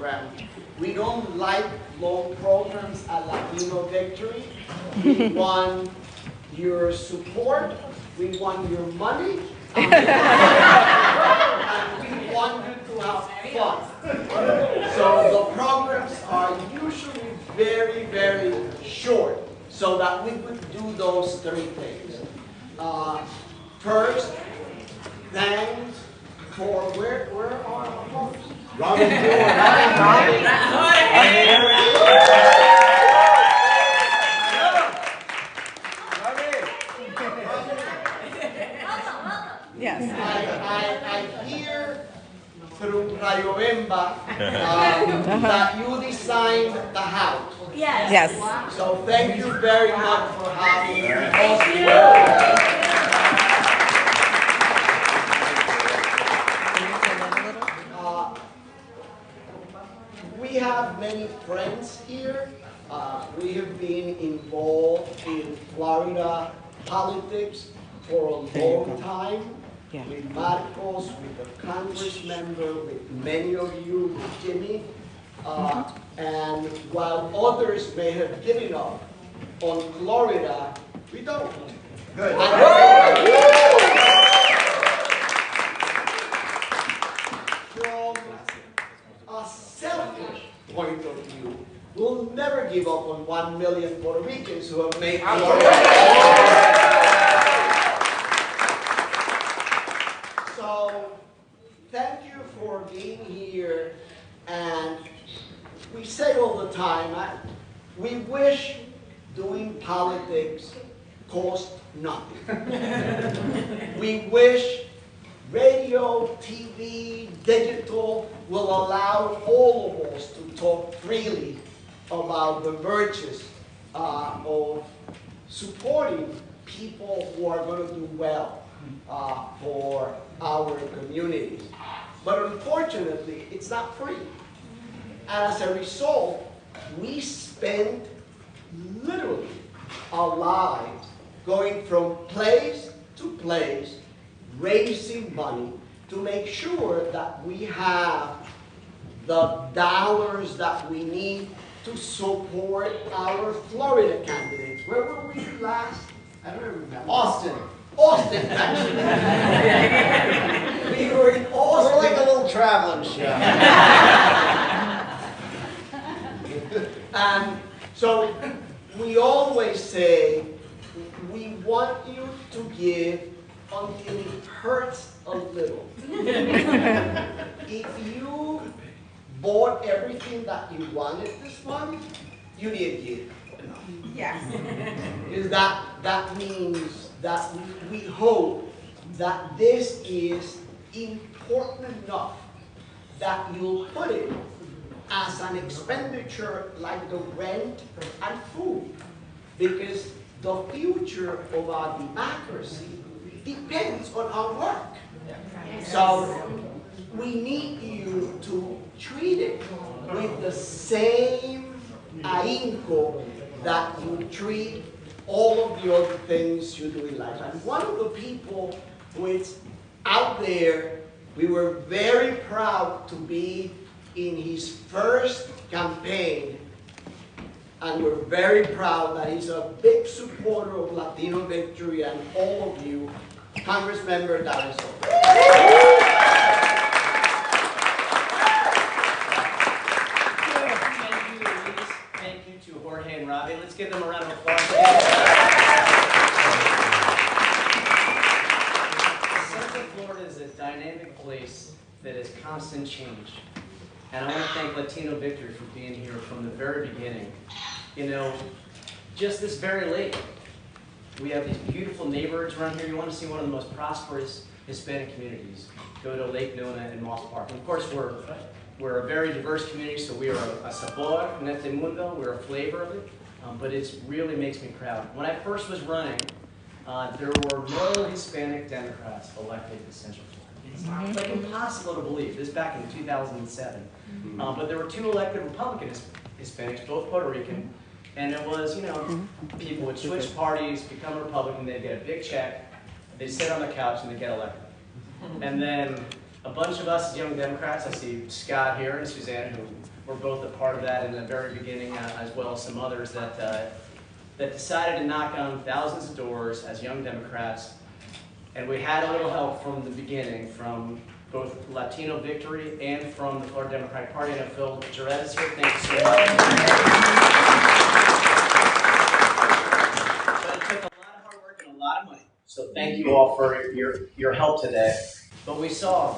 program. We don't like long programs at Latino Victory. We want your support, we want your money, and we want you to have fun. So the programs are usually very, very short, so that we could do those three things. First, thanks for where are our folks? Robin Yes. I hear through Rayo Bemba that you designed the house. Yes. Yes. So thank you very much for having us here. We have many friends here. We have been involved in Florida politics for a long time. With Marcos, with the Congress member, with many of you, with Jimmy. And while others may have given up on Florida, we don't. Good. From a selfish point of view, we'll never give up on 1 million Puerto Ricans who have made Florida. So, thank you for being here, and we say all the time, we wish doing politics cost nothing. We wish radio, TV, digital will allow all of us to talk freely about the virtues of supporting people who are going to do well for our communities. But unfortunately, it's not free. And as a result, we spend literally our lives going from place to place, raising money to make sure that we have the dollars that we need to support our Florida candidates. Where were we last? I don't remember. Austin. Austin, actually. We were in Austin. We're like a little traveling show. And so we always say, we want you to give until it hurts a little. If you bought everything that you wanted this month, you didn't give. Yes. Because that means that we hope that this is important enough that you'll put it as an expenditure like the rent and food. Because the future of our democracy depends on our work. So we need you to treat it with the same ahínco that you treat all of the other things you do in life. And one of the people who is out there, we were very proud to be in his first campaign, and we're very proud that he's a big supporter of Latino Victory and all of you, Congressmember Dariso. Thank you to Jorge and Robbie. Let's give them a round of applause. Central Florida is a dynamic place that is constant change. And I want to thank Latino Victory for being here from the very beginning. You know, just this very late, we have these beautiful neighborhoods around here. You want to see one of the most prosperous Hispanic communities. Go to Lake Nona and Moss Park. And of course, we're a very diverse community, so we are a sabor en este mundo. We're a flavor of it. But it really makes me proud. When I first was running, there were no Hispanic Democrats elected to Central Florida. It's like impossible to believe. This back in 2007. But there were 2 elected Republican Hispanics, both Puerto Rican. And it was, you know, people would switch parties, become Republican, they'd get a big check, they'd sit on the couch and they'd get elected. And then a bunch of us as Young Democrats, I see Scott here and Suzanne, who were both a part of that in the very beginning, as well as some others that, that decided to knock on thousands of doors as Young Democrats. And we had a little help from the beginning, from both Latino Victory and from the Florida Democratic Party. And Phil Jarrett is here. Thank you so much. But it took a lot of hard work and a lot of money. So thank you all for your help today. But we saw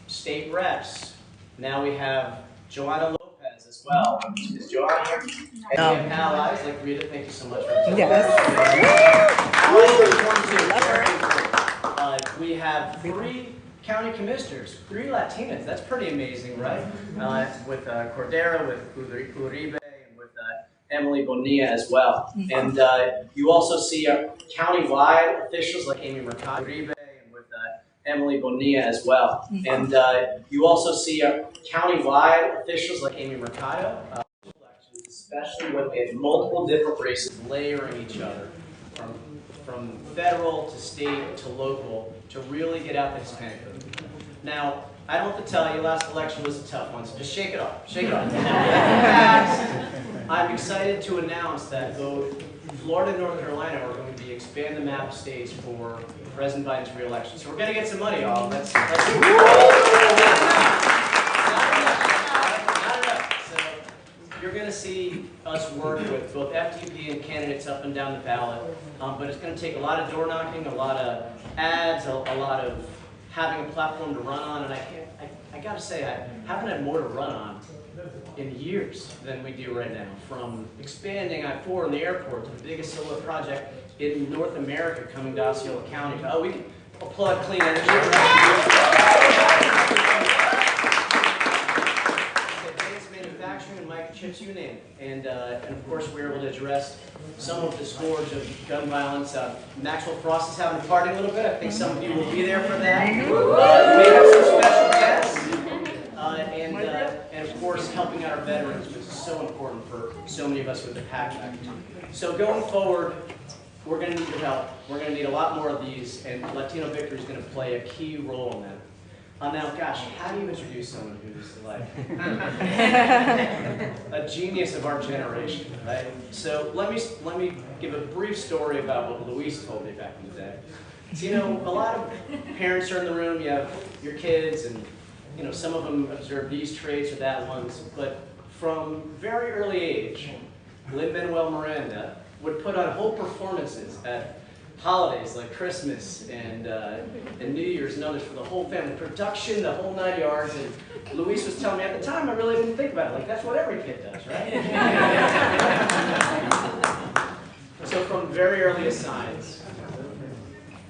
state reps. Now we have Joanna Lopez as well. Is Joanna here? And we have allies like Rita. Thank you so much for we have 3 county commissioners, 3 Latinas. That's pretty amazing, right? With Cordera, with Uribe, and with Emily Bonilla as well. And you also see county-wide officials like Amy Mercado, Uribe, and with Emily Bonilla as well. And you also see county-wide officials like Amy Mercado, especially when they have multiple different races layering each other, from federal to state to local, to really get out the Hispanic vote. Now, I don't have to tell you, last election was a tough one, so just shake it off, shake it off. In fact, I'm excited to announce that both Florida and North Carolina are going to be expand the map of states for President Biden's re-election. So we're going to get some money, y'all. Let's You're going to see us work with both FTP and candidates up and down the ballot, but it's going to take a lot of door knocking, a lot of ads, a lot of having a platform to run on, and I got to say, I haven't had more to run on in years than we do right now. From expanding I-4 in the airport to the biggest solar project in North America coming to Osceola County. Oh, we can applaud clean energy. And microchips, you name it. And of course, we were able to address some of the scourge of gun violence. Maxwell Frost is having a party a little bit. I think some of you will be there for that. We have some special guests. And of course, helping out our veterans, which is so important for so many of us with the PAC Act. So going forward, we're going to need your help. We're going to need a lot more of these, and Latino Victory is going to play a key role in that. Now, gosh, how do you introduce someone who's like a genius of our generation, right? So let me give a brief story about what Luis told me back in the day. So, you know, a lot of parents are in the room. You have your kids, and you know, some of them observe these traits or that ones. But from very early age, Lin-Manuel Miranda would put on whole performances at holidays like Christmas and New Year's and others for the whole family, production, the whole 9 yards. And Luis was telling me at the time, I really didn't think about it. Like, that's what every kid does, right? So from very early signs,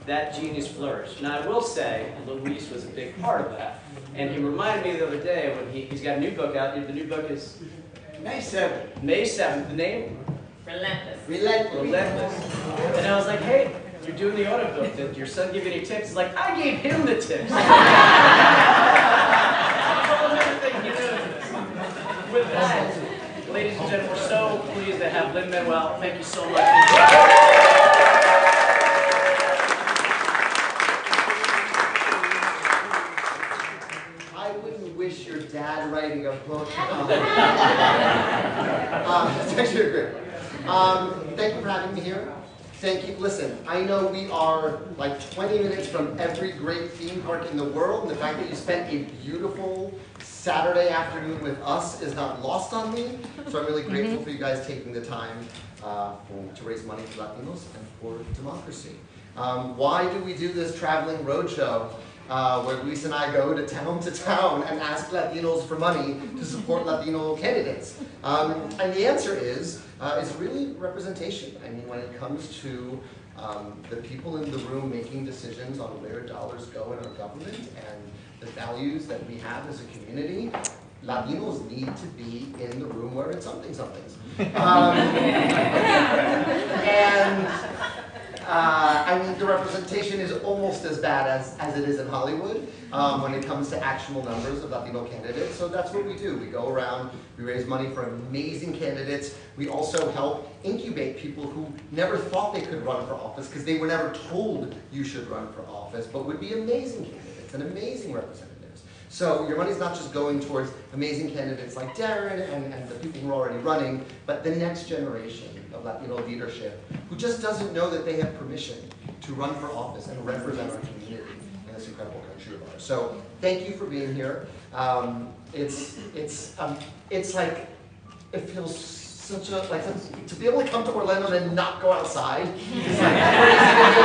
that genius flourished. Now, I will say, Luis was a big part of that. And he reminded me the other day when he's got a new book out. The new book is May 7th. May 7th. The name? Relentless. Relentless. And I was like, hey, you're doing the audiobook. Did your son give you any tips? He's like, I gave him the tips. With that, ladies and gentlemen, we're so pleased to have Lin-Manuel. Thank you so much. Your dad writing a book. It's actually great. Thank you for having me here. Thank you. Listen, I know we are like 20 minutes from every great theme park in the world, and the fact that you spent a beautiful Saturday afternoon with us is not lost on me. So I'm really grateful for you guys taking the time to raise money for Latinos and for democracy. Why do we do this traveling roadshow? Where Luis and I go to town and ask Latinos for money to support Latino candidates. And the answer is really representation. I mean, when it comes to the people in the room making decisions on where dollars go in our government and the values that we have as a community, Latinos need to be in the room where it's somethings. I mean, the representation is almost as bad as it is in Hollywood when it comes to actual numbers of Latino candidates. So that's what we do. We go around, we raise money for amazing candidates. We also help incubate people who never thought they could run for office because they were never told you should run for office, but would be amazing candidates and amazing representatives. So your money's not just going towards amazing candidates like Darren and the people who are already running, but the next generation of Latino leadership who just doesn't know that they have permission to run for office and represent our community in this incredible country of ours. So thank you for being here. It's like, it feels such a, like, to be able to come to Orlando and not go outside. It's like crazy.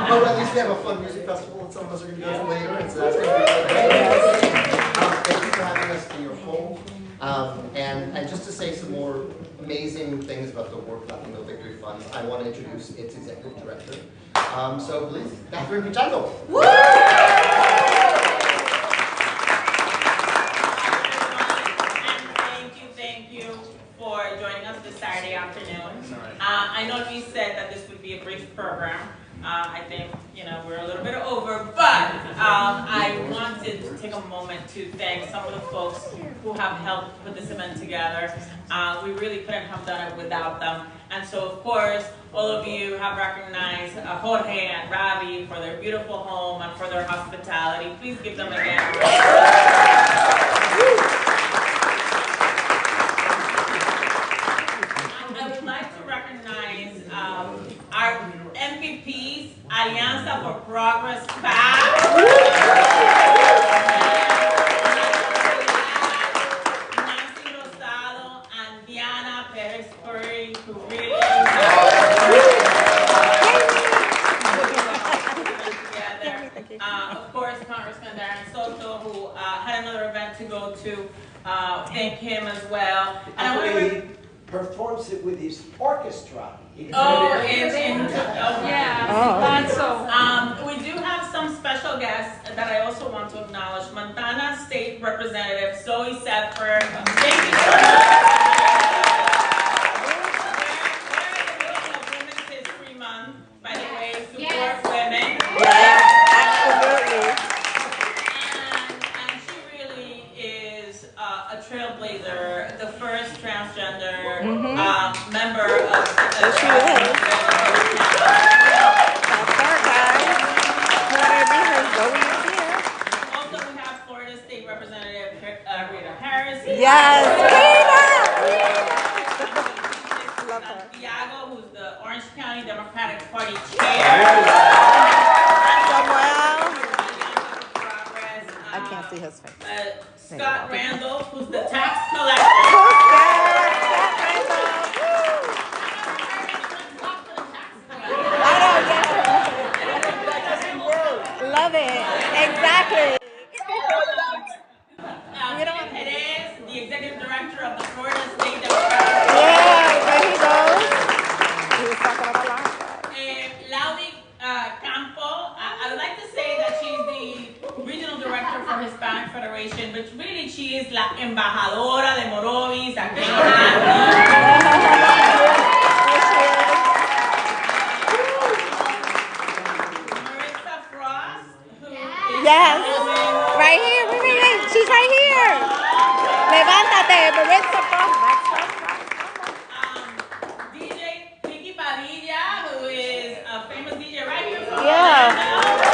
But at least we have a fun music festival that some of us are going to go to later, and so that's going to be really great. Thank you for having us in your home. And just to say some more amazing things about the work of Latino Victory Fund, I want to introduce its executive director. So please, Catherine Pichardo. Thank you for joining us this Saturday afternoon. I know we said that this would be a brief program. I think, we're a little bit over, but I wanted to take a moment to thank some of the folks who have helped put this event together. We really couldn't have done it without them. And so, of course, all of you have recognized Jorge and Ravi for their beautiful home and for their hospitality. Please give them again. I would like to recognize our MVPs, Alianza for Progress PAC. Nancy Rosado and Diana Perez Curry, who really together. Of course, Congressman Darren Soto, who had another event to go to. Thank him as well. And I want to performs it with his orchestra. we do have some special guests that I also want to acknowledge. Montana State Representative Zoe Sedford. Thank you so much. We're at the beginning of Women's History Month, by the way, support women. And she really is a trailblazer, the first transgender member of She is. That's our guy. Also, we have Florida State Representative Rita Harris. Yes, Love her. Santiago, who's the Orange County Democratic Party chair. I can't see his face. Scott Randall, who's the tax collector. Love it. Exactly. Perez, the executive director of the Florida State Democratic Party. Yeah, there he goes. He was talking about last time. Laudi Campo, I would like to say that she's the regional director for Hispanic Federation, but really she is la embajadora de Morovis aquí en Orlando. Yes, right here, she's right here. Levántate, Marissa DJ Vicky Padilla, who is a famous DJ right here from Yeah. Orlando.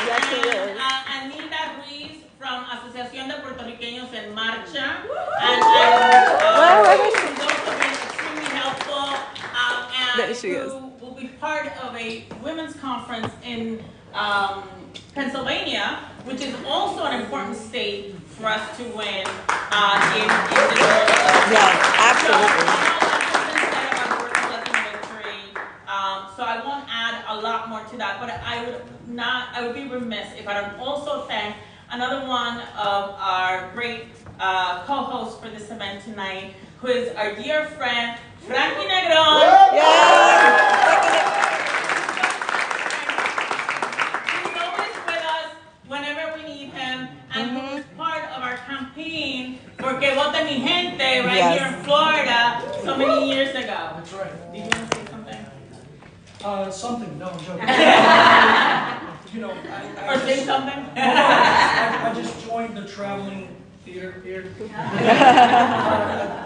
Yes, she is. Anita Ruiz from Asociación de Puertorriqueños en Marcha. Who's also been extremely helpful. There she is. Will be part of a women's conference in Pennsylvania, which is also an important state for us to win in the absolutely. So I won't add a lot more to that, but I would be remiss if I don't also thank another one of our great co-hosts for this event tonight, who is our dear friend, Frankie Negron. He's always with us whenever we need him, and who was part of our campaign for Que Vote Mi Gente right here in Florida so many years ago. That's right. Did you want to say something? Something. No, I'm joking. Or say something? I just joined the traveling theater here.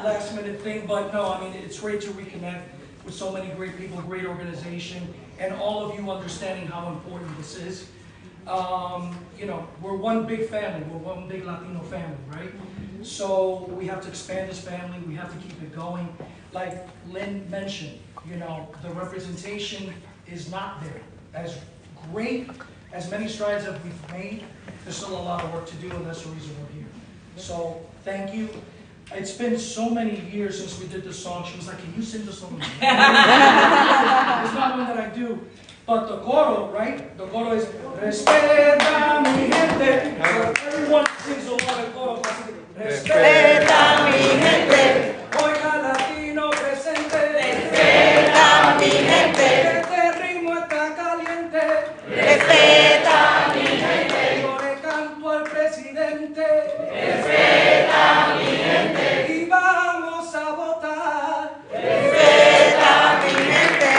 Last minute thing, but no, I mean, it's great to reconnect with so many great people, great organization, and all of you understanding how important this is. You know, we're one big family, we're one big Latino family, right? So we have to expand this family, we have to keep it going. Like Lynn mentioned, you know, the representation is not there. As great as many strides that we've made, there's still a lot of work to do, and that's the reason we're here. So, thank you. It's been so many years since we did this song. She was like, can you sing the song? It's not one that I do. But the coro, right? The coro is, respeta mi gente. Everyone sings along the coro. Respeta mi gente. Oiga latino presente. Respeta mi gente. Este ritmo está caliente. Respeta mi gente. Yo le canto al presidente. Respeta mi gente. Y vamos a votar. Respeta mi gente.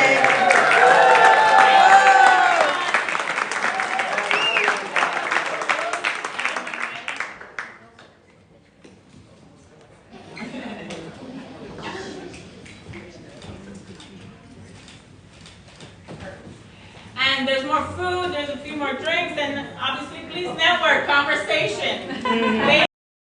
And there's more food, there's a few more drinks, and obviously, please network, conversation.